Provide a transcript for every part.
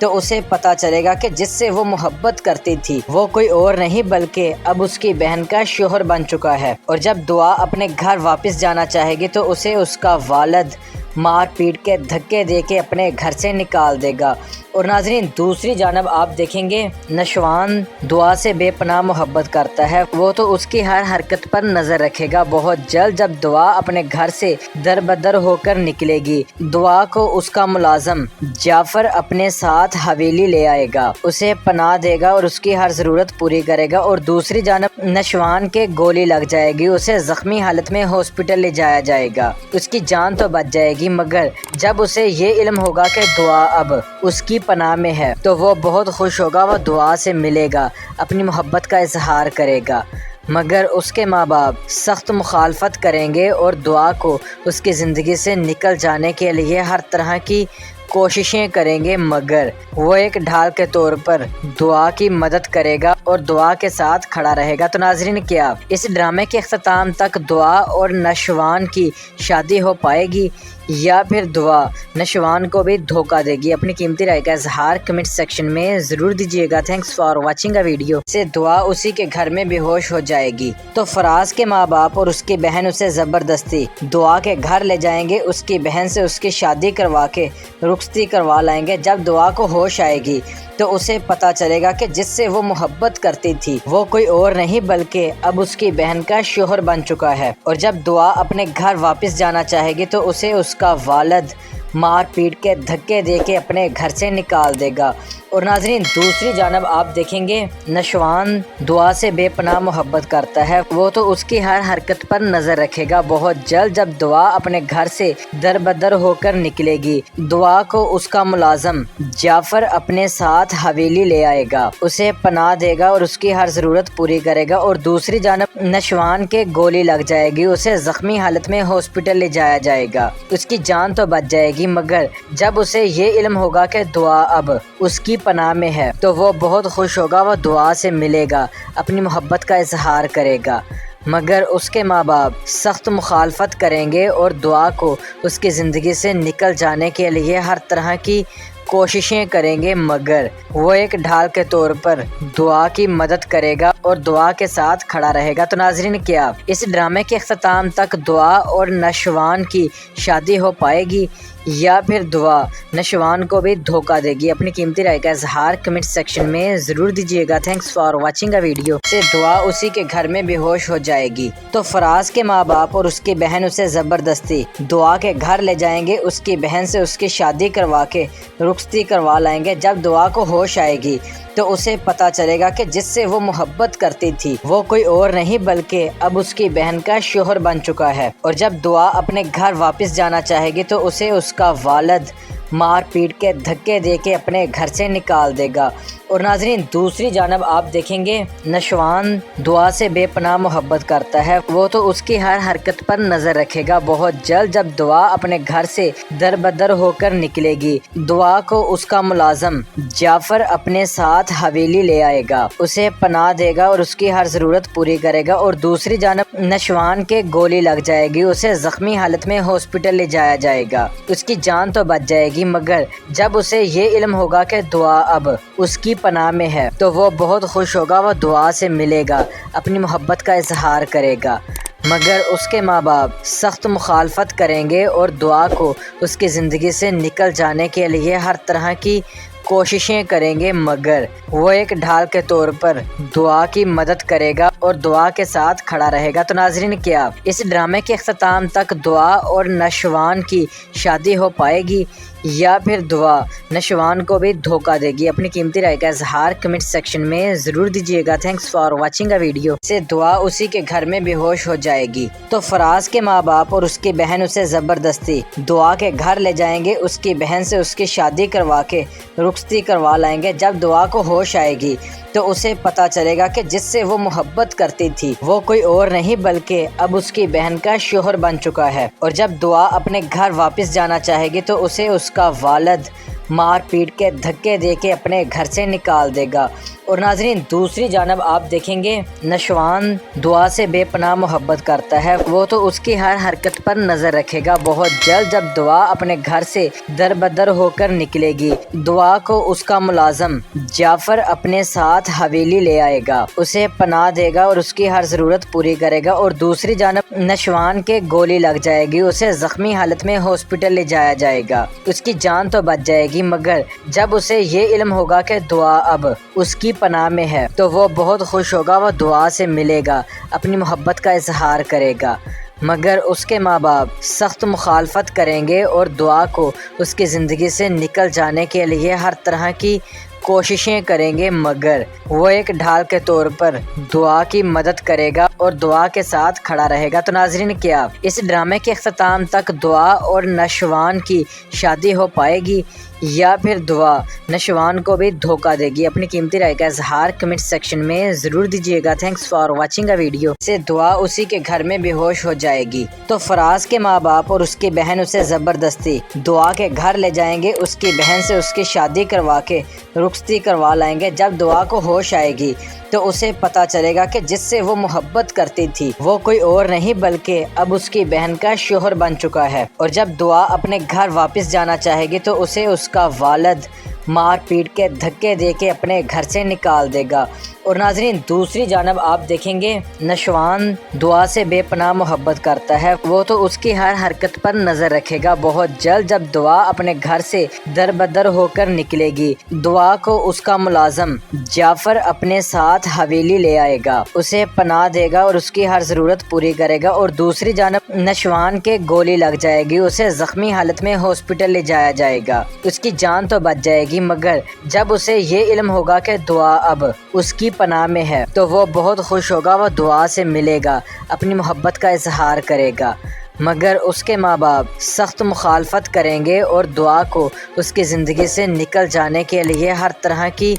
تو اسے پتہ چلے گا کہ جس سے وہ محبت کرتی تھی وہ کوئی اور نہیں بلکہ اب اس کی بہن کا شوہر بن چکا ہے، اور جب دعا اپنے گھر واپس جانا چاہے گی تو اسے اس کا والد مار پیٹ کے دھکے دے کے اپنے گھر سے نکال دے گا۔ اور ناظرین دوسری جانب آپ دیکھیں گے نشوان دعا سے بے پناہ محبت کرتا ہے، وہ تو اس کی ہر حرکت پر نظر رکھے گا۔ بہت جلد جب دعا اپنے گھر سے در بدر ہو کر نکلے گی، دعا کو اس کا ملازم جعفر اپنے ساتھ حویلی لے آئے گا، اسے پناہ دے گا اور اس کی ہر ضرورت پوری کرے گا۔ اور دوسری جانب نشوان کے گولی لگ جائے گی، اسے زخمی حالت میں ہاسپٹل لے جایا جائے گا، اس کی جان تو بچ جائے گی، مگر جب اسے یہ علم ہوگا کہ دعا اب اس کی پناہ میں ہے تو وہ بہت خوش ہوگا، وہ دعا سے ملے گا، اپنی محبت کا اظہار کرے گا، مگر اس کے ماں باپ سخت مخالفت کریں گے اور دعا کو اس کی زندگی سے نکل جانے کے لیے ہر طرح کی کوششیں کریں گے، مگر وہ ایک ڈھال کے طور پر دعا کی مدد کرے گا اور دعا کے ساتھ کھڑا رہے گا۔ تو ناظرین کیا اس ڈرامے کے اختتام تک دعا اور نشوان کی شادی ہو پائے گی یا پھر دعا نشوان کو بھی دھوکہ دے گی؟ اپنی قیمتی رائے کا اظہار کمنٹ سیکشن میں ضرور دیجیے گا۔ Thanks for watching a video. سے دعا اسی کے گھر میں بے ہوش ہو جائے گی تو فراز کے ماں باپ اور اس کی بہن اسے زبردستی دعا کے گھر لے جائیں گے، اس کی بہن سے اس کی شادی کروا کے رخصتی کروا لائیں گے۔ جب دعا کو ہوش آئے گی تو اسے پتہ چلے گا کہ جس سے وہ محبت کرتی تھی وہ کوئی اور نہیں بلکہ اب اس کی بہن کا شوہر بن چکا ہے، اور جب دعا اپنے گھر واپس جانا چاہے گی تو اسے اس کا والد مار پیٹ کے دھکے دے کے اپنے گھر سے نکال دے گا۔ اور ناظرین دوسری جانب آپ دیکھیں گے نشوان دعا سے بے پناہ محبت کرتا ہے، وہ تو اس کی ہر حرکت پر نظر رکھے گا۔ بہت جلد جب دعا اپنے گھر سے در بدر ہو کر نکلے گی، دعا کو اس کا ملازم جعفر اپنے ساتھ حویلی لے آئے گا، اسے پناہ دے گا اور اس کی ہر ضرورت پوری کرے گا۔ اور دوسری جانب نشوان کے گولی لگ جائے گی، اسے زخمی حالت میں ہاسپٹل لے جایا جائے گا، اس کی جان تو بچ جائے گی، مگر جب اسے یہ علم ہوگا کہ دعا اب اس کی پناہ میں ہے تو وہ بہت خوش ہوگا، وہ دعا سے ملے گا، اپنی محبت کا اظہار کرے گا، مگر اس کے ماں باپ سخت مخالفت کریں گے اور دعا کو اس کی زندگی سے نکل جانے کے لیے ہر طرح کی کوششیں کریں گے، مگر وہ ایک ڈھال کے طور پر دعا کی مدد کرے گا اور دعا کے ساتھ کھڑا رہے گا۔ تو ناظرین کیا اس ڈرامے کے اختتام تک دعا اور نشوان کی شادی ہو پائے گی یا پھر دعا نشوان کو بھی دھوکہ دے گی؟ اپنی قیمتی رائے کا اظہار کمنٹ سیکشن میں ضرور دیجیے گا۔ Thanks for watching a video. سے دعا اسی کے گھر میں بے ہوش ہو جائے گی تو فراز کے ماں باپ اور اس کی بہن اسے زبردستی دعا کے گھر لے جائیں گے، اس کی بہن سے اس کی شادی کروا کے رخصتی کروا لائیں گے۔ جب دعا کو ہوش آئے گی تو اسے پتہ چلے گا کہ جس سے وہ محبت کرتی تھی وہ کوئی اور نہیں بلکہ اب اس کی بہن کا شوہر بن چکا ہے، اور جب دعا اپنے گھر واپس جانا چاہے گی تو اسے اس کا والد مار پیٹ کے دھکے دے کے اپنے گھر سے نکال دے گا۔ اور ناظرین دوسری جانب آپ دیکھیں گے نشوان دعا سے بے پناہ محبت کرتا ہے، وہ تو اس کی ہر حرکت پر نظر رکھے گا۔ بہت جلد جب دعا اپنے گھر سے در بدر ہو کر نکلے گی، دعا کو اس کا ملازم جعفر اپنے ساتھ حویلی لے آئے گا، اسے پناہ دے گا اور اس کی ہر ضرورت پوری کرے گا۔ اور دوسری جانب نشوان کے گولی لگ جائے گی، اسے زخمی حالت میں ہاسپٹل لے جایا جائے گا، اس کی جان تو بچ جائے گی، مگر جب اسے یہ علم ہوگا کہ دعا اب اس کی پناہ میں ہے تو وہ بہت خوش ہوگا، وہ دعا سے ملے گا، اپنی محبت کا اظہار کرے گا، مگر اس کے ماں باپ سخت مخالفت کریں گے اور دعا کو اس کی زندگی سے نکل جانے کے لیے ہر طرح کی کوششیں کریں گے، مگر وہ ایک ڈھال کے طور پر دعا کی مدد کرے گا اور دعا کے ساتھ کھڑا رہے گا۔ تو ناظرین کیا اس ڈرامے کے اختتام تک دعا اور نشوان کی شادی ہو پائے گی یا پھر دعا نشوان کو بھی دھوکہ دے گی؟ اپنی قیمتی رائے کا اظہار کمنٹ سیکشن میں ضرور دیجیے گا۔ Thanks for watching a video. سے دعا اسی کے گھر میں بے ہوش ہو جائے گی تو فراز کے ماں باپ اور اس کی بہن اسے زبردستی دعا کے گھر لے جائیں گے، اس کی بہن سے اس کی شادی کروا کے رخصتی کروا لائیں گے۔ جب دعا کو ہوش آئے گی تو اسے پتہ چلے گا کہ جس سے وہ محبت کرتی تھی وہ کوئی اور نہیں بلکہ اب اس کی بہن کا شوہر بن چکا ہے، اور جب دعا اپنے گھر واپس جانا چاہے گی تو اسے اس کا والد مار پیٹ کے دھکے دے کے اپنے گھر سے نکال دے گا۔ اور ناظرین دوسری جانب آپ دیکھیں گے نشوان دعا سے بے پناہ محبت کرتا ہے، وہ تو اس کی ہر حرکت پر نظر رکھے گا۔ بہت جلد جب دعا اپنے گھر سے در بدر ہو کر نکلے گی، دعا کو اس کا ملازم جعفر اپنے ساتھ حویلی لے آئے گا، اسے پناہ دے گا اور اس کی ہر ضرورت پوری کرے گا۔ اور دوسری جانب نشوان کے گولی لگ جائے گی، اسے زخمی حالت میں ہاسپٹل لے جایا جائے گا، اس کی جان تو بچ جائے گی، مگر جب اسے یہ علم ہوگا کہ دعا اب اس کی پناہ میں ہے تو وہ بہت خوش ہوگا، وہ دعا سے ملے گا، اپنی محبت کا اظہار کرے گا، مگر اس کے ماں باپ سخت مخالفت کریں گے اور دعا کو اس کی زندگی سے نکل جانے کے لیے ہر طرح کی کوششیں کریں گے، مگر وہ ایک ڈھال کے طور پر دعا کی مدد کرے گا اور دعا کے ساتھ کھڑا رہے گا۔ تو ناظرین کیا اس ڈرامے کے اختتام تک دعا اور نشوان کی شادی ہو پائے گی یا پھر دعا نشوان کو بھی دھوکہ دے گی؟ اپنی قیمتی رائے کا اظہار کمنٹ سیکشن میں ضرور دیجیے گا۔ Thanks for watching a video. سے دعا اسی کے گھر میں بے ہوش ہو جائے گی تو فراز کے ماں باپ اور اس کی بہن اسے زبردستی دعا کے گھر لے جائیں گے، اس کی بہن سے اس کی شادی کروا کے رخصتی کروا لائیں گے۔ جب دعا کو ہوش آئے گی تو اسے پتہ چلے گا کہ جس سے وہ محبت کرتی تھی وہ کوئی اور نہیں بلکہ اب اس کی بہن کا شوہر بن چکا ہے۔ اور جب دعا اپنے گھر واپس جانا چاہے گی تو اسے اس کا والد مار پیٹ کے دھکے دے کے اپنے گھر سے نکال دے گا۔ اور ناظرین دوسری جانب آپ دیکھیں گے نشوان دعا سے بے پناہ محبت کرتا ہے، وہ تو اس کی ہر حرکت پر نظر رکھے گا۔ بہت جلد جب دعا اپنے گھر سے در بدر ہو کر نکلے گی، دعا کو اس کا ملازم جعفر اپنے ساتھ حویلی لے آئے گا، اسے پناہ دے گا اور اس کی ہر ضرورت پوری کرے گا۔ اور دوسری جانب نشوان کے گولی لگ جائے گی، اسے زخمی حالت میں ہاسپٹل لے جایا جائے گا، اس کی جان تو بچ جائے گی، مگر جب اسے یہ علم ہوگا کہ دعا اب اس کی پناہ میں ہے تو وہ بہت خوش ہوگا، وہ دعا سے ملے گا، اپنی محبت کا اظہار کرے گا، مگر اس کے ماں باپ سخت مخالفت کریں گے اور دعا کو اس کی زندگی سے نکل جانے کے لیے ہر طرح کی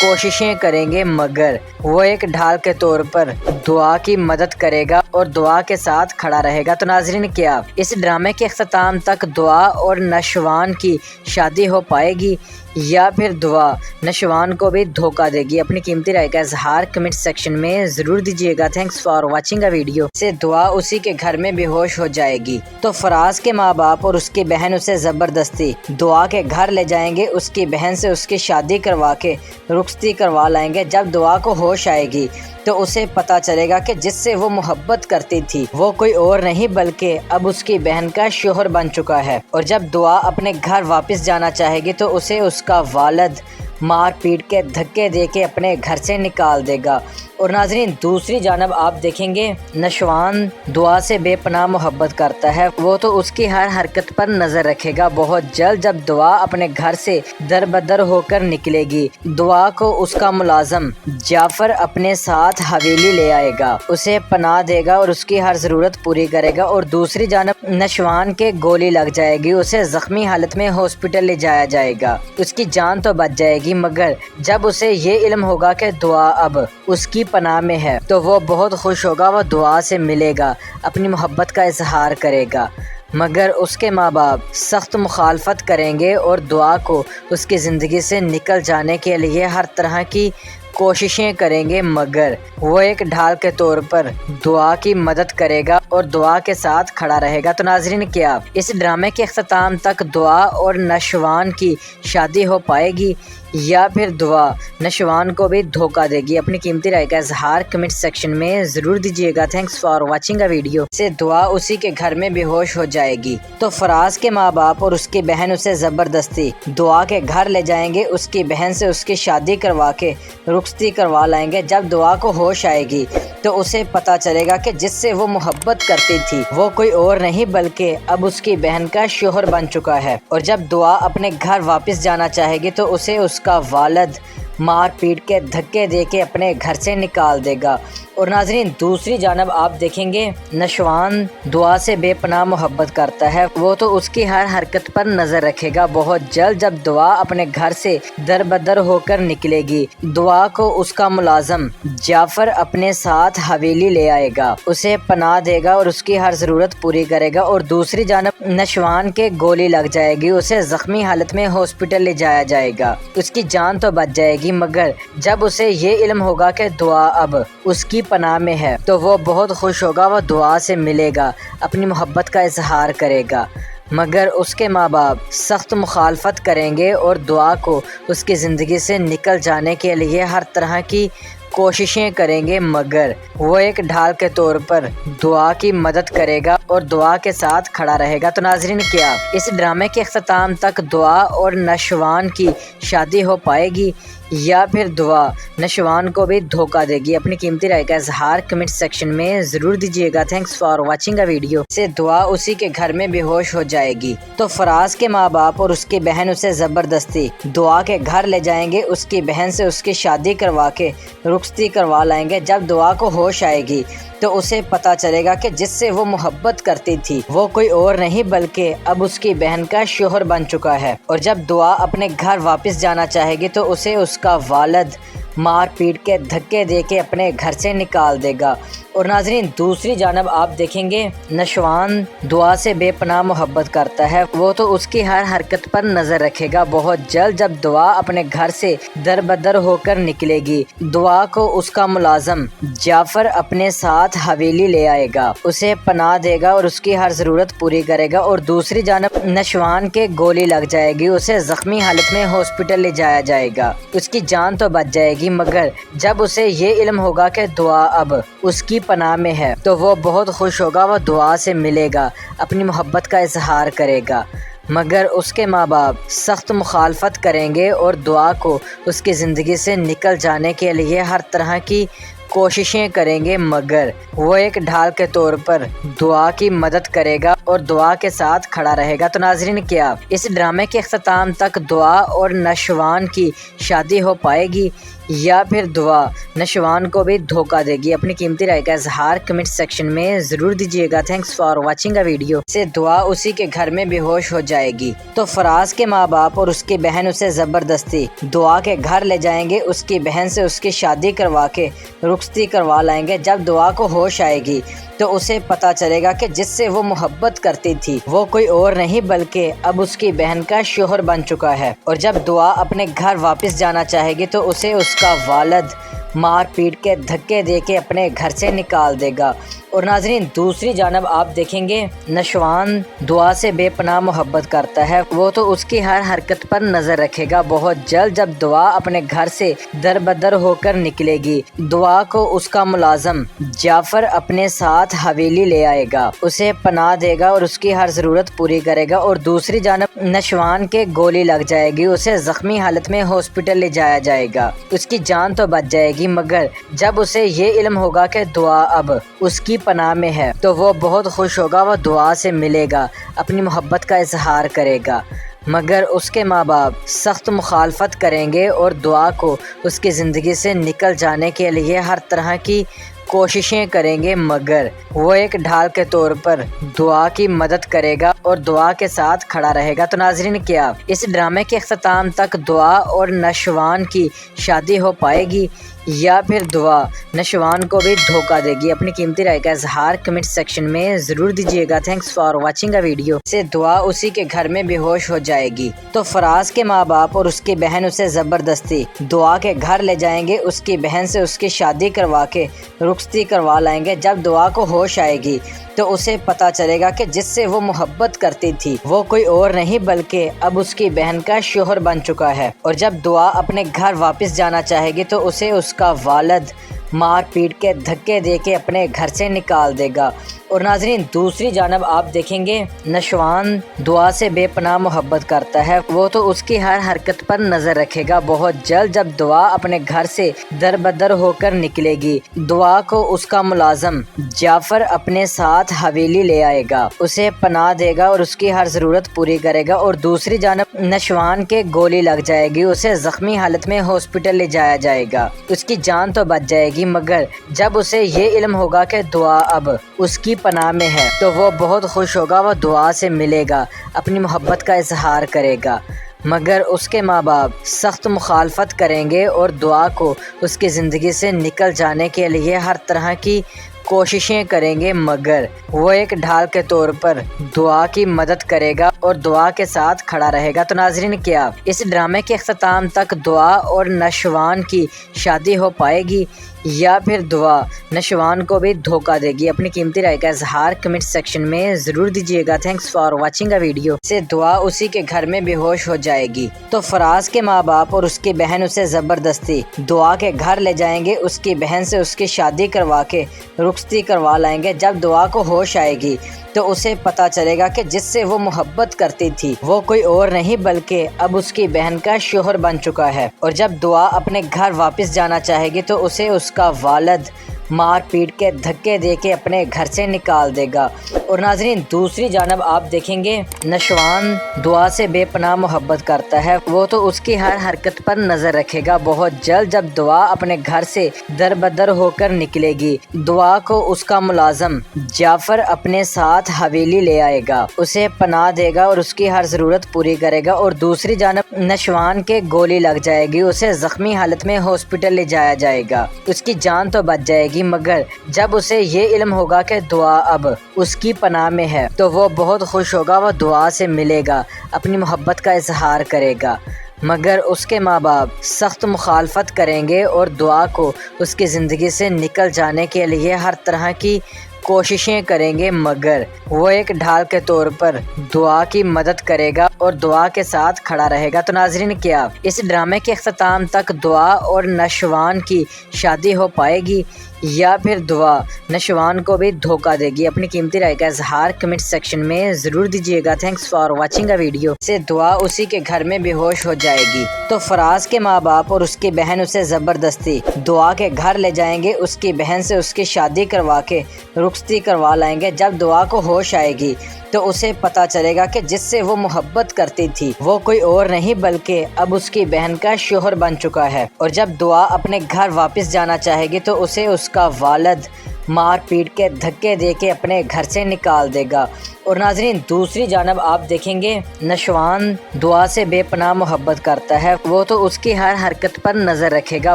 کوششیں کریں گے، مگر وہ ایک ڈھال کے طور پر دعا کی مدد کرے گا اور دعا کے ساتھ کھڑا رہے گا۔ تو ناظرین کیا اس ڈرامے کے اختتام تک دعا اور نشوان کی شادی ہو پائے گی یا پھر دعا نشوان کو بھی دھوکہ دے گی؟ اپنی قیمتی رائے کا اظہار کمنٹ سیکشن میں ضرور دیجیے گا۔ Thanks for watching a video. سے دعا اسی کے گھر میں بے ہوش ہو جائے گی تو فراز کے ماں باپ اور اس کی بہن اسے زبردستی دعا کے گھر لے جائیں گے، اس کی بہن سے اس کی شادی کروا کے رخصتی کروا لائیں گے۔ جب دعا کو ہوش آئے گی تو اسے پتہ چلے گا کہ جس سے وہ محبت کرتی تھی وہ کوئی اور نہیں بلکہ اب اس کی بہن کا شوہر بن چکا ہے۔ اور جب دعا اپنے گھر واپس جانا چاہے گی تو اسے اس کا والد مار پیٹ کے دھکے دے کے اپنے گھر سے نکال دے گا۔ اور ناظرین دوسری جانب آپ دیکھیں گے نشوان دعا سے بے پناہ محبت کرتا ہے، وہ تو اس کی ہر حرکت پر نظر رکھے گا۔ بہت جلد جب دعا اپنے گھر سے در بدر ہو کر نکلے گی، دعا کو اس کا ملازم جعفر اپنے ساتھ حویلی لے آئے گا، اسے پناہ دے گا اور اس کی ہر ضرورت پوری کرے گا۔ اور دوسری جانب نشوان کے گولی لگ جائے گی، اسے زخمی حالت میں ہاسپٹل لے جایا جائے گا، اس کی جان تو بچ جائے گی، مگر جب اسے یہ علم ہوگا کہ دعا اب اس کی پناہ میں ہے تو وہ بہت خوش ہوگا، وہ دعا سے ملے گا، اپنی محبت کا اظہار کرے گا، مگر اس کے ماں باپ سخت مخالفت کریں گے اور دعا کو اس کی زندگی سے نکل جانے کے لیے ہر طرح کی کوششیں کریں گے، مگر وہ ایک ڈھال کے طور پر دعا کی مدد کرے گا اور دعا کے ساتھ کھڑا رہے گا۔ تو ناظرین کیا اس ڈرامے کے اختتام تک دعا اور نشوان کی شادی ہو پائے گی یا پھر دعا نشوان کو بھی دھوکہ دے گی؟ اپنی قیمتی رائے کا اظہار کمنٹ سیکشن میں ضرور دیجیے گا۔ Thanks for watching a video. سے دعا اسی کے گھر میں بے ہوش ہو جائے گی تو فراز کے ماں باپ اور اس کی بہن اسے زبردستی دعا کے گھر لے جائیں گے، اس کی بہن سے اس کی شادی کروا کے رخصتی کروا لائیں گے۔ جب دعا کو ہوش آئے گی تو اسے پتہ چلے گا کہ جس سے وہ محبت کرتی تھی وہ کوئی اور نہیں بلکہ اب اس کی بہن کا شوہر بن چکا ہے۔ اور جب دعا اپنے گھر واپس جانا چاہے گی تو اسے اس کا والد مار پیٹ کے دھکے دے کے اپنے گھر سے نکال دے گا۔ اور ناظرین دوسری جانب آپ دیکھیں گے نشوان دعا سے بے پناہ محبت کرتا ہے، وہ تو اس کی ہر حرکت پر نظر رکھے گا۔ بہت جلد جب دعا اپنے گھر سے در بدر ہو کر نکلے گی، دعا کو اس کا ملازم جعفر اپنے ساتھ حویلی لے آئے گا، اسے پناہ دے گا اور اس کی ہر ضرورت پوری کرے گا۔ اور دوسری جانب نشوان کے گولی لگ جائے گی، اسے زخمی حالت میں ہاسپٹل لے جایا جائے گا، اس کی جان تو بچ جائے گی، مگر جب اسے یہ علم ہوگا کہ دعا اب اس کی پناہ میں ہے تو وہ بہت خوش ہوگا، وہ دعا سے ملے گا، اپنی محبت کا اظہار کرے گا، مگر اس کے ماں باپ سخت مخالفت کریں گے اور دعا کو اس کی زندگی سے نکل جانے کے لیے ہر طرح کی کوششیں کریں گے، مگر وہ ایک ڈھال کے طور پر دعا کی مدد کرے گا اور دعا کے ساتھ کھڑا رہے گا۔ تو ناظرین، کیا اس ڈرامے کے اختتام تک دعا اور نشوان کی شادی ہو پائے گی یا پھر دعا نشوان کو بھی دھوکہ دے گی؟ اپنی قیمتی رائے کا اظہار کمنٹ سیکشن میں ضرور دیجیے گا۔ Thanks for watching a video. سے دعا اسی کے گھر میں بے ہوش ہو جائے گی تو فراز کے ماں باپ اور اس کی بہن اسے زبردستی دعا کے گھر لے جائیں گے، اس کی بہن سے اس کی شادی کروا کے رخصتی کروا لائیں گے۔ جب دعا کو ہوش آئے گی تو اسے پتا چلے گا کہ جس سے وہ محبت کرتی تھی وہ کوئی اور نہیں بلکہ اب اس کی بہن کا شوہر بن چکا ہے، اور جب دعا اپنے گھر واپس جانا چاہے گی تو اسے اس کا والد مار پیٹ کے دھکے دے کے اپنے گھر سے نکال دے گا۔ اور ناظرین، دوسری جانب آپ دیکھیں گے نشوان دعا سے بے پناہ محبت کرتا ہے، وہ تو اس کی ہر حرکت پر نظر رکھے گا۔ بہت جلد جب دعا اپنے گھر سے در بدر ہو کر نکلے گی، دعا کو اس کا ملازم جعفر اپنے ساتھ حویلی لے آئے گا، اسے پناہ دے گا اور اس کی ہر ضرورت پوری کرے گا۔ اور دوسری جانب نشوان کے گولی لگ جائے گی، اسے زخمی حالت میں ہاسپٹل لے جایا جائے گا، اس کی جان تو بچ جائے گی، مگر جب اسے یہ علم ہوگا کہ دعا اب اس کی پناہ میں ہے تو وہ بہت خوش ہوگا، وہ دعا سے ملے گا، اپنی محبت کا اظہار کرے گا، مگر اس کے ماں باپ سخت مخالفت کریں گے اور دعا کو اس کی زندگی سے نکل جانے کے لیے ہر طرح کی کوششیں کریں گے، مگر وہ ایک ڈھال کے طور پر دعا کی مدد کرے گا اور دعا کے ساتھ کھڑا رہے گا۔ تو ناظرین، کیا اس ڈرامے کے اختتام تک دعا اور نشوان کی شادی ہو پائے گی یا پھر دعا نشوان کو بھی دھوکہ دے گی؟ اپنی قیمتی رائے کا اظہار کمنٹ سیکشن میں ضرور دیجیے گا۔ Thanks for watching a video. سے دعا اسی کے گھر میں بے ہوش ہو جائے گی تو فراز کے ماں باپ اور اس کی بہن اسے زبردستی دعا کے گھر لے جائیں گے، اس کی بہن سے اس کی شادی کروا کے رخصتی کروا لائیں گے۔ جب دعا کو ہوش آئے گی تو اسے پتا چلے گا کہ جس سے وہ محبت کرتی تھی وہ کوئی اور نہیں بلکہ اب اس کی بہن کا شوہر بن چکا ہے، اور جب دعا اپنے گھر واپس جانا چاہے گی تو اسے اس کا والد مار پیٹ کے دھکے دے کے اپنے گھر سے نکال دے گا۔ اور ناظرین، دوسری جانب آپ دیکھیں گے نشوان دعا سے بے پناہ محبت کرتا ہے، وہ تو اس کی ہر حرکت پر نظر رکھے گا۔ بہت جلد جب دعا اپنے گھر سے در بدر ہو کر نکلے گی، دعا کو اس کا ملازم جعفر اپنے ساتھ حویلی لے آئے گا، اسے پناہ دے گا اور اس کی ہر ضرورت پوری کرے گا۔ اور دوسری جانب نشوان کے گولی لگ جائے گی، اسے زخمی حالت میں ہاسپٹل لے جایا جائے گا، اس کی جان تو بچ جائے گی، مگر جب اسے یہ علم ہوگا کہ دعا اب اس کی پناہ میں ہے تو وہ بہت خوش ہوگا، وہ دعا سے ملے گا، اپنی محبت کا اظہار کرے گا، مگر اس کے ماں باپ سخت مخالفت کریں گے اور دعا کو اس کی زندگی سے نکل جانے کے لیے ہر طرح کی کوششیں کریں گے، مگر وہ ایک ڈھال کے طور پر دعا کی مدد کرے گا اور دعا کے ساتھ کھڑا رہے گا۔ تو ناظرین، کیا اس ڈرامے کے اختتام تک دعا اور نشوان کی شادی ہو پائے گی یا پھر دعا نشوان کو بھی دھوکہ دے گی؟ اپنی قیمتی رائے کا اظہار کمنٹ سیکشن میں ضرور دیجیے گا۔ Thanks for watching a video. سے دعا اسی کے گھر میں بے ہوش ہو جائے گی تو فراز کے ماں باپ اور اس کی بہن اسے زبردستی دعا کے گھر لے جائیں گے، اس کی بہن سے اس کی شادی کروا کے رخصتی کروا لائیں گے۔ جب دعا کو ہوش آئے گی تو اسے پتا چلے گا کہ جس سے وہ محبت کرتی تھی وہ کوئی اور نہیں بلکہ اب اس کی بہن کا شوہر بن چکا ہے، اور جب دعا اپنے گھر واپس جانا چاہے گی تو اسے اس کا والد مار پیٹ کے دھکے دے کے اپنے گھر سے نکال دے گا۔ اور ناظرین، دوسری جانب آپ دیکھیں گے نشوان دعا سے بے پناہ محبت کرتا ہے، وہ تو اس کی ہر حرکت پر نظر رکھے گا۔ بہت جلد جب دعا اپنے گھر سے در بدر ہو کر نکلے گی، دعا کو اس کا ملازم جعفر اپنے ساتھ حویلی لے آئے گا، اسے پناہ دے گا اور اس کی ہر ضرورت پوری کرے گا۔ اور دوسری جانب نشوان کے گولی لگ جائے گی، اسے زخمی حالت میں ہاسپٹل لے جایا جائے گا، اس کی جان تو بچ جائے گی، مگر جب اسے یہ علم ہوگا کہ دعا اب اس کی پناہ میں ہے تو وہ بہت خوش ہوگا، وہ دعا سے ملے گا، اپنی محبت کا اظہار کرے گا، مگر اس کے ماں باپ سخت مخالفت کریں گے اور دعا کو اس کی زندگی سے نکل جانے کے لیے ہر طرح کی کوششیں کریں گے مگر وہ ایک ڈھال کے طور پر دعا کی مدد کرے گا اور دعا کے ساتھ کھڑا رہے گا۔ تو ناظرین، کیا اس ڈرامے کے اختتام تک دعا اور نشوان کی شادی ہو پائے گی یا پھر دعا نشوان کو بھی دھوکہ دے گی؟ اپنی قیمتی رائے کا اظہار کمنٹ سیکشن میں ضرور دیجیے گا۔ Thanks for watching a video. سے دعا اسی کے گھر میں بے ہوش ہو جائے گی تو فراز کے ماں باپ اور اس کی بہن اسے زبردستی دعا کے گھر لے جائیں گے، اس کی بہن سے اس کی شادی کروا کے رخصتی کروا لائیں گے۔ جب دعا کو ہوش آئے گی تو اسے پتا چلے گا کہ جس سے وہ محبت کرتی تھی وہ کوئی اور نہیں بلکہ اب اس کی بہن کا شوہر بن چکا ہے، اور جب دعا اپنے گھر واپس جانا چاہے گی تو اسے اس کا والد مار پیٹ کے دھکے دے کے اپنے گھر سے نکال دے گا۔ اور ناظرین، دوسری جانب آپ دیکھیں گے نشوان دعا سے بے پناہ محبت کرتا ہے، وہ تو اس کی ہر حرکت پر نظر رکھے گا۔ بہت جلد جب دعا اپنے گھر سے در بدر ہو کر نکلے گی، دعا کو اس کا ملازم جعفر اپنے ساتھ حویلی لے آئے گا، اسے پناہ دے گا اور اس کی ہر ضرورت پوری کرے گا۔ اور دوسری جانب نشوان کے گولی لگ جائے گی، اسے زخمی حالت میں ہاسپٹل لے جایا جائے گا، اس کی جان تو بچ جائے گی، مگر جب اسے یہ علم ہوگا کہ دعا اب اس کی پناہ میں ہے تو وہ بہت خوش ہوگا، وہ دعا سے ملے گا، اپنی محبت کا اظہار کرے گا، مگر اس کے ماں باپ سخت مخالفت کریں گے اور دعا کو اس کی زندگی سے نکل جانے کے لیے ہر طرح کی کوششیں کریں گے، مگر وہ ایک ڈھال کے طور پر دعا کی مدد کرے گا اور دعا کے ساتھ کھڑا رہے گا۔ تو ناظرین، کیا اس ڈرامے کے اختتام تک دعا اور نشوان کی شادی ہو پائے گی یا پھر دعا نشوان کو بھی دھوکہ دے گی؟ اپنی قیمتی رائے کا اظہار کمنٹ سیکشن میں ضرور دیجیے گا۔ Thanks for watching a video. سے دعا اسی کے گھر میں بے ہوش ہو جائے گی تو فراز کے ماں باپ اور اس کی بہن اسے زبردستی دعا کے گھر لے جائیں گے، اس کی بہن سے اس کی شادی کروا کے رخصتی کروا لائیں گے۔ جب دعا کو ہوش آئے گی تو اسے پتا چلے گا کہ جس سے وہ محبت کرتی تھی وہ کوئی اور نہیں بلکہ اب اس کی بہن کا شوہر بن چکا ہے، اور جب دعا اپنے گھر واپس جانا چاہے گی تو اسے اس کا والد مار پیٹ کے دھکے دے کے اپنے گھر سے نکال دے گا۔ اور ناظرین، دوسری جانب آپ دیکھیں گے نشوان دعا سے بے پناہ محبت کرتا ہے، وہ تو اس کی ہر حرکت پر نظر رکھے گا۔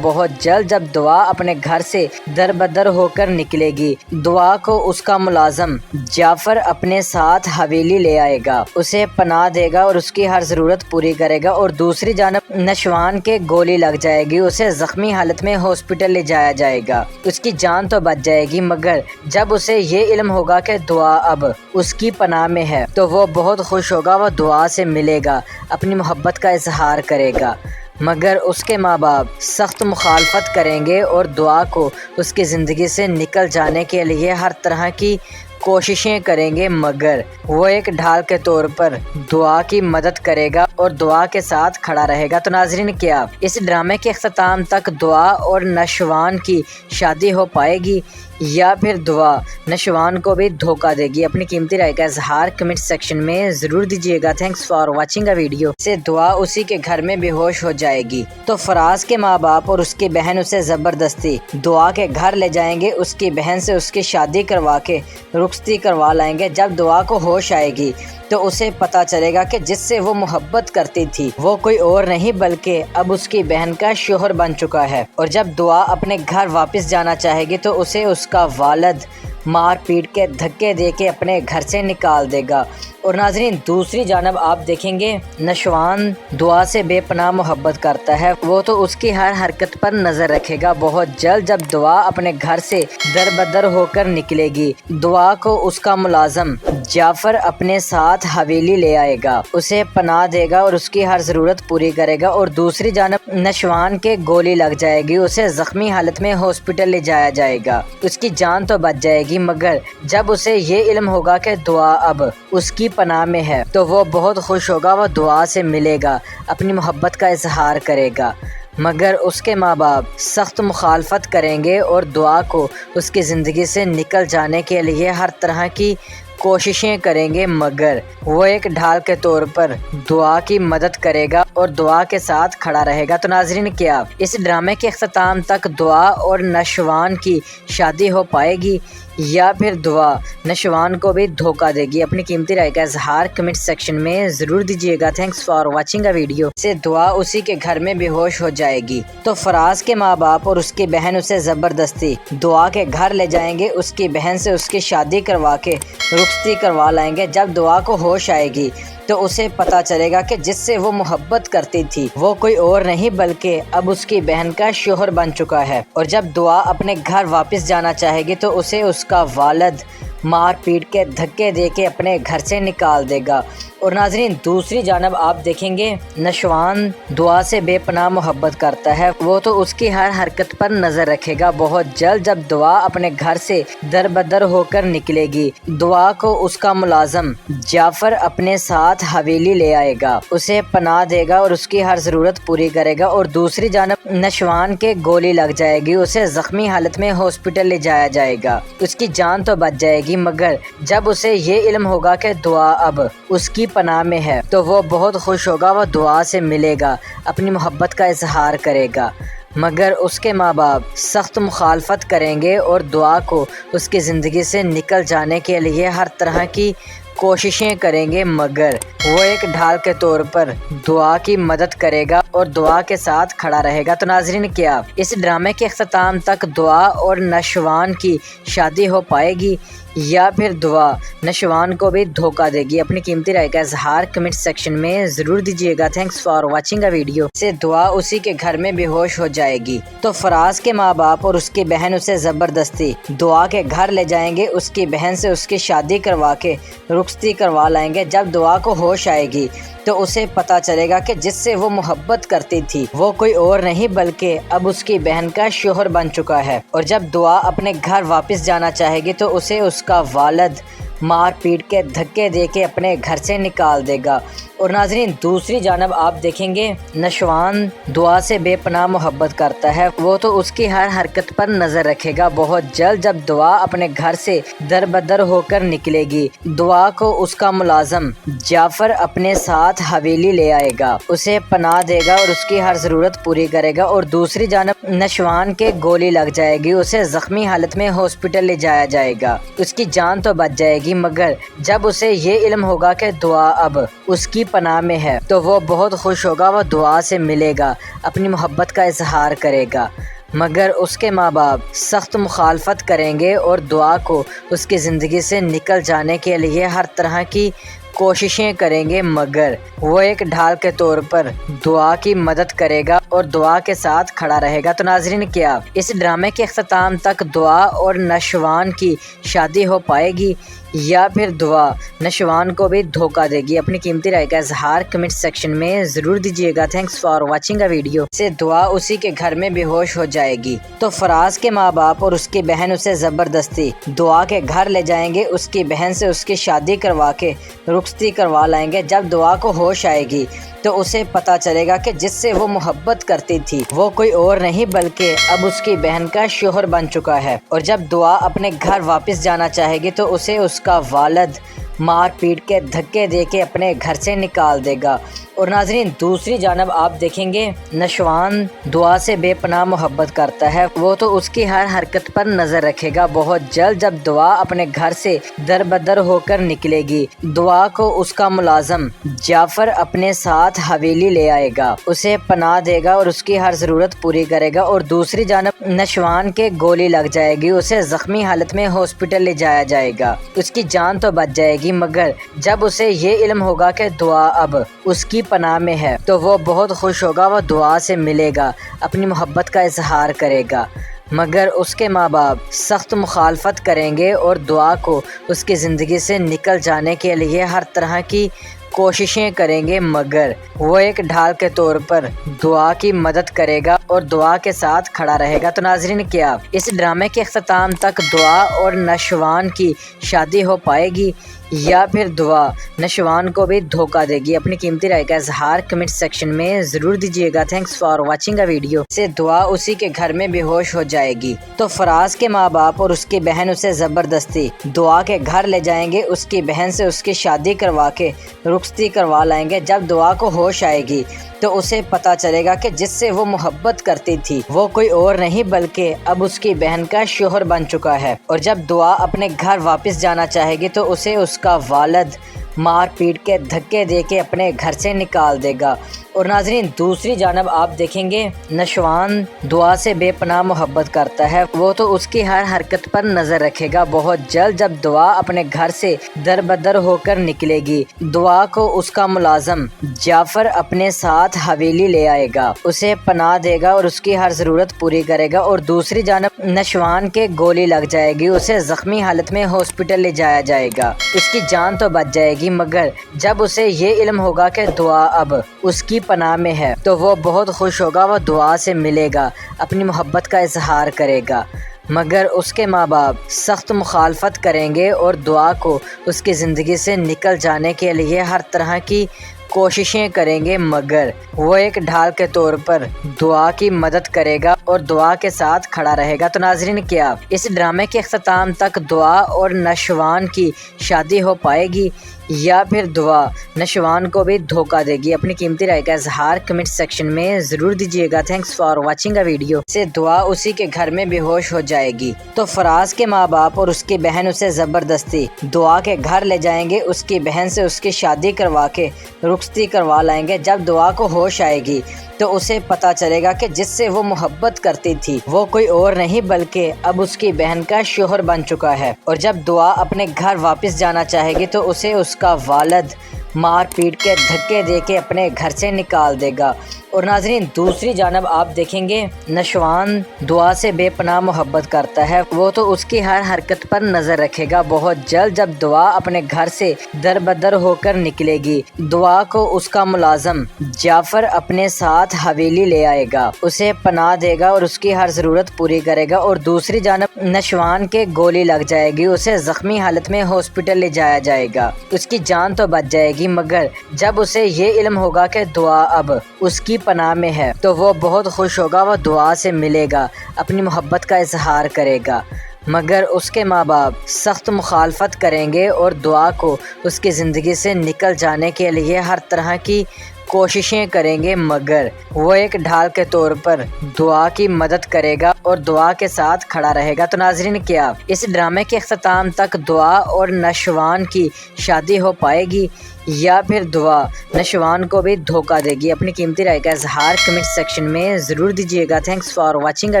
بہت جلد جب دعا اپنے گھر سے در بدر ہو کر نکلے گی، دعا کو اس کا ملازم جعفر اپنے ساتھ حویلی لے آئے گا، اسے پناہ دے گا اور اس کی ہر ضرورت پوری کرے گا۔ اور دوسری جانب نشوان کے گولی لگ جائے گی، اسے زخمی حالت میں ہاسپٹل لے جایا جائے گا، اس کی جان تو بچ جائے گی، مگر جب اسے یہ علم ہوگا کہ دعا اب اس کی پناہ میں ہے تو وہ بہت خوش ہوگا، وہ دعا سے ملے گا، اپنی محبت کا اظہار کرے گا، مگر اس کے ماں باپ سخت مخالفت کریں گے اور دعا کو اس کی زندگی سے نکل جانے کے لیے ہر طرح کی کوششیں کریں گے، مگر وہ ایک ڈھال کے طور پر دعا کی مدد کرے گا اور دعا کے ساتھ کھڑا رہے گا۔ تو ناظرین، کیا اس ڈرامے کے اختتام تک دعا اور نشوان کی شادی ہو پائے گی یا پھر دعا نشوان کو بھی دھوکہ دے گی؟ اپنی قیمتی رائے کا اظہار کمنٹ سیکشن میں ضرور دیجیے گا۔ Thanks for watching a video. سے دعا اسی کے گھر میں بے ہوش ہو جائے گی تو فراز کے ماں باپ اور اس کی بہن اسے زبردستی دعا کے گھر لے جائیں گے، اس کی بہن سے اس کی شادی کروا کے رخصتی کروا لائیں گے۔ جب دعا کو ہوش آئے گی تو اسے پتا چلے گا کہ جس سے وہ محبت کرتی تھی وہ کوئی اور نہیں بلکہ اب اس کی بہن کا شوہر بن چکا ہے، اور جب دعا اپنے گھر واپس جانا چاہے گی تو اسے اس کا والد مار پیٹ کے دھکے دے کے اپنے گھر سے نکال دے گا۔ اور ناظرین، دوسری جانب آپ دیکھیں گے نشوان دعا سے بے پناہ محبت کرتا ہے، وہ تو اس کی ہر حرکت پر نظر رکھے گا۔ بہت جلد جب دعا اپنے گھر سے در بدر ہو کر نکلے گی، دعا کو اس کا ملازم جعفر اپنے ساتھ حویلی لے آئے گا، اسے پناہ دے گا اور اس کی ہر ضرورت پوری کرے گا۔ اور دوسری جانب نشوان کے گولی لگ جائے گی، اسے زخمی حالت میں ہاسپٹل لے جایا جائے گا، اس کی جان تو بچ جائے گی، مگر جب اسے یہ علم ہوگا کہ دعا اب اس کی پناہ میں ہے تو وہ بہت خوش ہوگا، وہ دعا سے ملے گا، اپنی محبت کا اظہار کرے گا، مگر اس کے ماں باپ سخت مخالفت کریں گے اور دعا کو اس کی زندگی سے نکل جانے کے لیے ہر طرح کی کوششیں کریں گے، مگر وہ ایک ڈھال کے طور پر دعا کی مدد کرے گا اور دعا کے ساتھ کھڑا رہے گا۔ تو ناظرین کیا اس ڈرامے کے اختتام تک دعا اور نشوان کی شادی ہو پائے گی یا پھر دعا نشوان کو بھی دھوکہ دے گی؟ اپنی قیمتی رائے کا اظہار کمنٹ سیکشن میں ضرور دیجیے گا۔ Thanks for watching a video. سے دعا اسی کے گھر میں بے ہوش ہو جائے گی تو فراز کے ماں باپ اور اس کی بہن اسے زبردستی دعا کے گھر لے جائیں گے، اس کی بہن سے اس کی شادی کروا کے رخصتی کروا لائیں گے۔ جب دعا کو ہوش آئے گی تو اسے پتہ چلے گا کہ جس سے وہ محبت کرتی تھی وہ کوئی اور نہیں بلکہ اب اس کی بہن کا شوہر بن چکا ہے، اور جب دعا اپنے گھر واپس جانا چاہے گی تو اسے اس کا والد مار پیٹ کے دھکے دے کے اپنے گھر سے نکال دے گا۔ اور ناظرین دوسری جانب آپ دیکھیں گے نشوان دعا سے بے پناہ محبت کرتا ہے، وہ تو اس کی ہر حرکت پر نظر رکھے گا۔ بہت جلد جب دعا اپنے گھر سے در بدر ہو کر نکلے گی، دعا کو اس کا ملازم جعفر اپنے ساتھ حویلی لے آئے گا، اسے پناہ دے گا اور اس کی ہر ضرورت پوری کرے گا۔ اور دوسری جانب نشوان کے گولی لگ جائے گی، اسے زخمی حالت میں ہاسپٹل لے جایا جائے گا، اس کی جان تو بچ جائے گی، مگر جب اسے یہ علم ہوگا کہ دعا اب اس کی پناہ میں ہے تو وہ بہت خوش ہوگا، وہ دعا سے ملے گا، اپنی محبت کا اظہار کرے گا، مگر اس کے ماں باپ سخت مخالفت کریں گے اور دعا کو اس کی زندگی سے نکل جانے کے لیے ہر طرح کی کوششیں کریں گے، مگر وہ ایک ڈھال کے طور پر دعا کی مدد کرے گا اور دعا کے ساتھ کھڑا رہے گا۔ تو ناظرین کیا اس ڈرامے کے اختتام تک دعا اور نشوان کی شادی ہو پائے گی یا پھر دعا نشوان کو بھی دھوکہ دے گی؟ اپنی قیمتی رائے کا اظہار کمنٹ سیکشن میں ضرور دیجیے گا۔ Thanks for watching a video. سے دعا اسی کے گھر میں بے ہوش ہو جائے گی تو فراز کے ماں باپ اور اس کی بہن اسے زبردستی دعا کے گھر لے جائیں گے، اس کی بہن سے اس کی شادی کروا کے رخصتی کروا لائیں گے۔ جب دعا کو ہوش آئے گی تو اسے پتہ چلے گا کہ جس سے وہ محبت کرتی تھی وہ کوئی اور نہیں بلکہ اب اس کی بہن کا شوہر بن چکا ہے، اور جب دعا اپنے گھر واپس جانا چاہے گی تو اسے اس کا والد مار پیٹ کے دھکے دے کے اپنے گھر سے نکال دے گا۔ اور ناظرین دوسری جانب آپ دیکھیں گے نشوان دعا سے بے پناہ محبت کرتا ہے، وہ تو اس کی ہر حرکت پر نظر رکھے گا۔ بہت جلد جب دعا اپنے گھر سے در بدر ہو کر نکلے گی، دعا کو اس کا ملازم جعفر اپنے ساتھ حویلی لے آئے گا، اسے پناہ دے گا اور اس کی ہر ضرورت پوری کرے گا۔ اور دوسری جانب نشوان کے گولی لگ جائے گی، اسے زخمی حالت میں ہاسپٹل لے جایا جائے گا، اس کی جان تو بچ جائے گی، مگر جب اسے یہ علم ہوگا کہ دعا اب اس کی پناہ میں ہے تو وہ بہت خوش ہوگا، وہ دعا سے ملے گا، اپنی محبت کا اظہار کرے گا، مگر اس کے ماں باپ سخت مخالفت کریں گے اور دعا کو اس کی زندگی سے نکل جانے کے لیے ہر طرح کی کوششیں کریں گے، مگر وہ ایک ڈھال کے طور پر دعا کی مدد کرے گا اور دعا کے ساتھ کھڑا رہے گا۔ تو ناظرین کیا اس ڈرامے کے اختتام تک دعا اور نشوان کی شادی ہو پائے گی یا پھر دعا نشوان کو بھی دھوکہ دے گی؟ اپنی قیمتی رائے کا اظہار کمنٹ سیکشن میں ضرور دیجیے گا۔ Thanks for watching a video. سے دعا اسی کے گھر میں بے ہوش ہو جائے گی تو فراز کے ماں باپ اور اس کی بہن اسے زبردستی دعا کے گھر لے جائیں گے، اس کی بہن سے اس کی شادی کروا کے رخصتی کروا لائیں گے۔ جب دعا کو ہوش آئے گی تو اسے پتہ چلے گا کہ جس سے وہ محبت کرتی تھی وہ کوئی اور نہیں بلکہ اب اس کی بہن کا شوہر بن چکا ہے، اور جب دعا اپنے گھر واپس جانا چاہے گی تو اسے اس کا والد مار پیٹ کے دھکے دے کے اپنے گھر سے نکال دے گا۔ اور ناظرین دوسری جانب آپ دیکھیں گے نشوان دعا سے بے پناہ محبت کرتا ہے، وہ تو اس کی ہر حرکت پر نظر رکھے گا۔ بہت جلد جب دعا اپنے گھر سے در بدر ہو کر نکلے گی، دعا کو اس کا ملازم جعفر اپنے ساتھ حویلی لے آئے گا، اسے پناہ دے گا اور اس کی ہر ضرورت پوری کرے گا۔ اور دوسری جانب نشوان کے گولی لگ جائے گی، اسے زخمی حالت میں ہاسپٹل لے جایا جائے گا، اس کی جان تو بچ جائے گی، مگر جب اسے یہ علم ہوگا کہ دعا اب اس کی پناہ میں ہے تو وہ بہت خوش ہوگا، وہ دعا سے ملے گا، اپنی محبت کا اظہار کرے گا، مگر اس کے ماں باپ سخت مخالفت کریں گے اور دعا کو اس کی زندگی سے نکل جانے کے لیے ہر طرح کی کوششیں کریں گے، مگر وہ ایک ڈھال کے طور پر دعا کی مدد کرے گا اور دعا کے ساتھ کھڑا رہے گا۔ تو ناظرین کیا اس ڈرامے کے اختتام تک دعا اور نشوان کی شادی ہو پائے گی یا پھر دعا نشوان کو بھی دھوکہ دے گی؟ اپنی قیمتی رائے کا اظہار کمنٹ سیکشن میں ضرور دیجیے گا۔ Thanks for watching a video. سے دعا اسی کے گھر میں بے ہوش ہو جائے گی تو فراز کے ماں باپ اور اس کی بہن اسے زبردستی دعا کے گھر لے جائیں گے، اس کی بہن سے اس کی شادی کروا کے رخصتی کروا لائیں گے۔ جب دعا کو ہوش آئے گی تو اسے پتا چلے گا کہ جس سے وہ محبت کرتی تھی وہ کوئی اور نہیں بلکہ اب اس کی بہن کا شوہر بن چکا ہے، اور جب دعا اپنے گھر واپس جانا چاہے گی تو اسے اس کا والد مار پیٹ کے دھکے دے کے اپنے گھر سے نکال دے گا۔ اور ناظرین دوسری جانب آپ دیکھیں گے نشوان دعا سے بے پناہ محبت کرتا ہے، وہ تو اس کی ہر حرکت پر نظر رکھے گا۔ بہت جلد جب دعا اپنے گھر سے در بدر ہو کر نکلے گی، دعا کو اس کا ملازم جعفر اپنے ساتھ حویلی لے آئے گا، اسے پناہ دے گا اور اس کی ہر ضرورت پوری کرے گا۔ اور دوسری جانب نشوان کے گولی لگ جائے گی، اسے زخمی حالت میں ہاسپٹل لے جایا جائے گا، اس کی جان تو بچ جائے گی، مگر جب اسے یہ علم ہوگا کہ دعا اب اس کی پناہ میں ہے تو وہ بہت خوش ہوگا، وہ دعا سے ملے گا، اپنی محبت کا اظہار کرے گا، مگر اس کے ماں باپ سخت مخالفت کریں گے اور دعا کو اس کی زندگی سے نکل جانے کے لیے ہر طرح کی کوششیں کریں گے، مگر وہ ایک ڈھال کے طور پر دعا کی مدد کرے گا اور دعا کے ساتھ کھڑا رہے گا۔ تو ناظرین کیا اس ڈرامے کے اختتام تک دعا اور نشوان کی شادی ہو پائے گی یا پھر دعا نشوان کو بھی دھوکہ دے گی؟ اپنی قیمتی رائے کا اظہار کمنٹ سیکشن میں ضرور دیجیے گا۔ Thanks for watching a video. سے دعا اسی کے گھر میں بے ہوش ہو جائے گی تو فراز کے ماں باپ اور اس کی بہن اسے زبردستی دعا کے گھر لے جائیں گے، اس کی بہن سے اس کی شادی کروا کے رخصتی کروا لائیں گے۔ جب دعا کو ہوش آئے گی تو اسے پتا چلے گا کہ جس سے وہ محبت کرتی تھی وہ کوئی اور نہیں بلکہ اب اس کی بہن کا شوہر بن چکا ہے، اور جب دعا اپنے گھر واپس جانا چاہے گی تو اسے اس کا والد مار پیٹ کے دھکے دے کے اپنے گھر سے نکال دے گا۔ اور ناظرین دوسری جانب آپ دیکھیں گے نشوان دعا سے بے پناہ محبت کرتا ہے، وہ تو اس کی ہر حرکت پر نظر رکھے گا۔ بہت جلد جب دعا اپنے گھر سے در بدر ہو کر نکلے گی، دعا کو اس کا ملازم جعفر اپنے ساتھ حویلی لے آئے گا، اسے پناہ دے گا اور اس کی ہر ضرورت پوری کرے گا۔ اور دوسری جانب نشوان کے گولی لگ جائے گی، اسے زخمی حالت میں ہاسپٹل لے جایا جائے گا، اس کی جان تو بچ جائے گی، مگر جب اسے یہ علم ہوگا کہ دعا اب اس کی پناہ میں ہے تو وہ بہت خوش ہوگا، وہ دعا سے ملے گا، اپنی محبت کا اظہار کرے گا، مگر اس کے ماں باپ سخت مخالفت کریں گے اور دعا کو اس کی زندگی سے نکل جانے کے لیے ہر طرح کی کوششیں کریں گے، مگر وہ ایک ڈھال کے طور پر دعا کی مدد کرے گا اور دعا کے ساتھ کھڑا رہے گا۔ تو ناظرین کیا اس ڈرامے کے اختتام تک دعا اور نشوان کی شادی ہو پائے گی یا پھر دعا نشوان کو بھی دھوکہ دے گی؟ اپنی قیمتی رائے کا اظہار کمنٹ سیکشن میں ضرور دیجیے گا۔ Thanks for watching a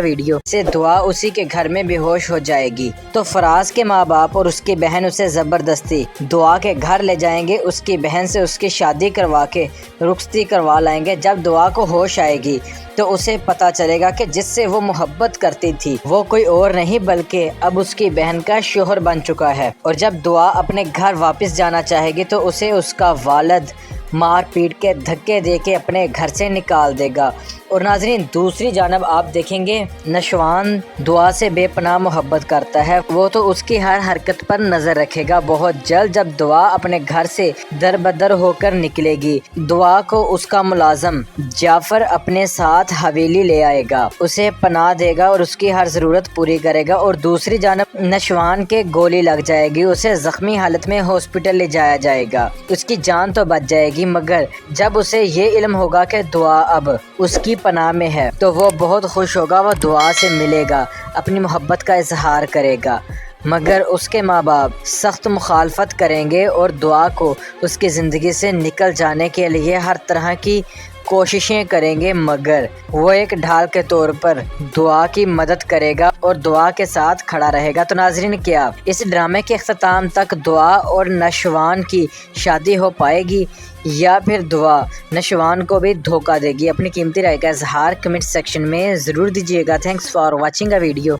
video. سے دعا اسی کے گھر میں بے ہوش ہو جائے گی تو فراز کے ماں باپ اور اس کی بہن اسے زبردستی دعا کے گھر لے جائیں گے، اس کی بہن سے اس کی شادی کروا کے رخصتی کروا لائیں گے۔ جب دعا کو ہوش آئے گی تو اسے پتا چلے گا کہ جس سے وہ محبت کرتی تھی وہ کوئی اور نہیں بلکہ اب اس کی بہن کا شوہر بن چکا ہے، اور جب دعا اپنے گھر واپس جانا چاہے گی تو اسے اس کا والد مار پیٹ کے دھکے دے کے اپنے گھر سے نکال دے گا۔ اور ناظرین دوسری جانب آپ دیکھیں گے نشوان دعا سے بے پناہ محبت کرتا ہے، وہ تو اس کی ہر حرکت پر نظر رکھے گا۔ بہت جلد جب دعا اپنے گھر سے در بدر ہو کر نکلے گی، دعا کو اس کا ملازم جعفر اپنے ساتھ حویلی لے آئے گا، اسے پناہ دے گا اور اس کی ہر ضرورت پوری کرے گا۔ اور دوسری جانب نشوان کے گولی لگ جائے گی، اسے زخمی حالت میں ہاسپٹل لے جایا جائے گا، اس کی جان تو بچ جائے گی، مگر جب اسے یہ علم ہوگا کہ دعا اب اس کی پناہ میں ہے تو وہ بہت خوش ہوگا، وہ دعا سے ملے گا، اپنی محبت کا اظہار کرے گا، مگر اس کے ماں باپ سخت مخالفت کریں گے اور دعا کو اس کی زندگی سے نکل جانے کے لیے ہر طرح کی کوششیں کریں گے، مگر وہ ایک ڈھال کے طور پر دعا کی مدد کرے گا اور دعا کے ساتھ کھڑا رہے گا۔ تو ناظرین کیا اس ڈرامے کے اختتام تک دعا اور نشوان کی شادی ہو پائے گی یا پھر دعا نشوان کو بھی دھوکہ دے گی؟ اپنی قیمتی رائے کا اظہار کمنٹ سیکشن میں ضرور دیجیے گا۔ Thanks for watching a video.